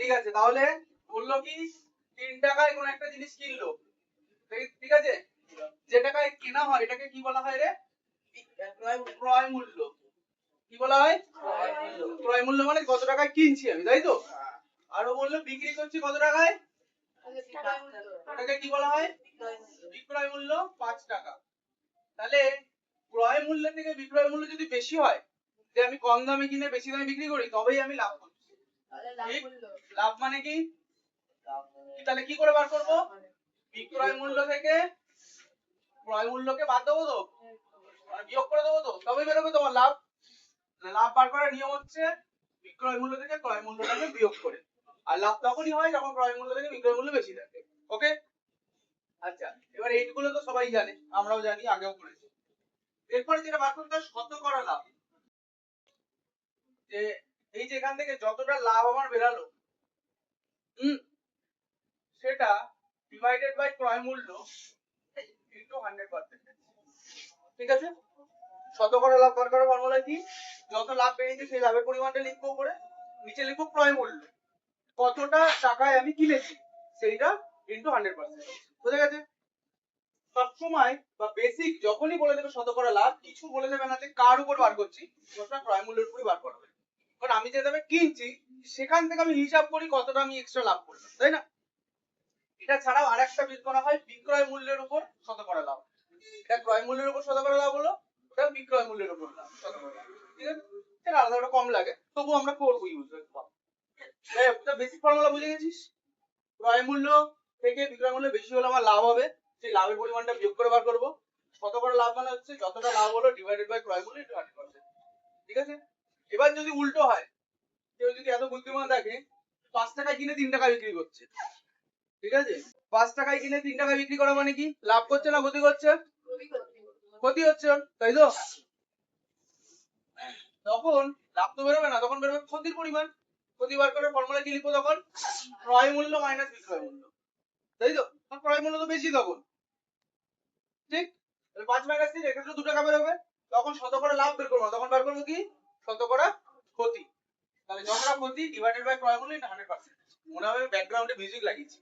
ঠিক আছে, তাহলে বললো কি 3 টাকায় কোন একটা জিনিস কিনলো, ঠিক আছে, যে টাকায় কেনা হয় এটাকে কি বলা হয় রে? ক্রয় মূল্য। কি বলা হয়? ক্রয় মূল্য মানে কত টাকায় কিনছি আমি, তাই তো? আরো বললো বিক্রি করছি কত টাকায়, ওটাকে কি বলা হয়? বিক্রয় মূল্য 5 টাকা। তাহলে ক্রয় মূল্য থেকে বিক্রয় মূল্য যদি বেশি হয়, যে আমি কম দামে কিনে বেশি দামে বিক্রি করি, তবেই আমি লাভ করছি। লাভ মানে কি? তাহলে কি করে বার করব? বিক্রয় মূল্য থেকে ক্রয় মূল্যকে বাদ দেবো তো, মানে বিয়োগ করে দেবো তো, তবেই বেরোবে তোমার লাভ। লাভ বার করার নিয়ম হচ্ছে বিক্রয় মূল্য থেকে ক্রয় মূল্যটাকে বিয়োগ করে। আর লাভ তখনই হয় যখন ক্রয় মূল্য থেকে বিক্রয় মূল্য বেশি থাকে। ওকে, আচ্ছা, এবার এইগুলো তো সবাই জানে, আমরাও জানি, আগেও করেছি। এরপরে যেটা বার করতে হয় শতকরা লাভ। যে এই যে এখান থেকে যতটা লাভ আমার বেরালো, সেটা ডিভাইডেড বাই ক্রয় মূল্য ইনটু 100%। ঠিক আছে, শতকরা লাভ বার করার ফর্মুলা কি? যত লাভ বেরিয়েছে সেই লাভের পরিমাণটা লিখবো উপরে, নিচে লিখবো ক্রয় মূল্য, কতটা টাকায় আমি কিনেছি সেইটা ইনটু 100%। বুঝে গেছে? সবসময় বা বেসিক যখনই বলে দেবে শতকরা লাভ, কিছু বলে দেবে না যে কার উপর বার করছি, ওটা ক্রয় মূল্যের উপরই বার করবে। কারণ আমি যে দামে কিনছি সেখান থেকে আমি হিসাব করি কতটা আমি এক্সট্রা লাভ করলাম, তাই না? এটা ছাড়াও আরেকটা বিল করা হয় বিক্রয় মূল্যের উপর শতকরা লাভ। এটা ক্রয় মূল্যের উপর শতকরা লাভ হলো, ওটা বিক্রয় মূল্যের উপর লাভ শতকরা লাভ। ঠিক আছে, এটা আলাদা কম লাগে, তবু আমরা করবো ইউজ। এটা বেসিক ফর্মুলা বুঝে গেছিস? ক্রয় মূল্য থেকে বিক্রয় মূল্য বেশি হলে আমার লাভ হবে, সেই লাভের পরিমাণটা বিয়োগ করে বার করবো। শতকরা লাভ মানে হচ্ছে যতটা লাভ হলো ডিভাইডেড বাই ক্রয় মূল্য ইনটু 100%। ঠিক আছে, এবার যদি উল্টো হয়, কেউ যদি এত বুদ্ধিমান থাকে 5 টাকায় কিনে 3 টাকায় বিক্রি করছে, ঠিক আছে, 5 টাকায় কিনে 3 টাকায় বিক্রি করা মানে কি লাভ করছে না ক্ষতি করছে? ক্ষতি হচ্ছে, তাই তো? তখন লাভ তো বেরোবে না, তখন বেরোবে ক্ষতির পরিমাণ। ক্ষতি বার করে ফর্মুলা কি লিখবো তখন? ক্রয় মূল্য মাইনাস বিক্রয় মূল্য, তাই তো? ক্রয় মূল্য তো বেশি তখন, ঠিক? 5 মাইনাস 3 এক্ষেত্রে 2 টাকা বেরোবে, তখন শতকরা লাভ বের করবো, তখন বার করবো কি? শতকরা ক্ষতি। তাহলে যতটা ক্ষতি ডিভাইডেড বাই ক্রয় মূল্য ইনটু 100%। মনে হবে ব্যাকগ্রাউন্ডে মিউজিক লাগিয়েছি।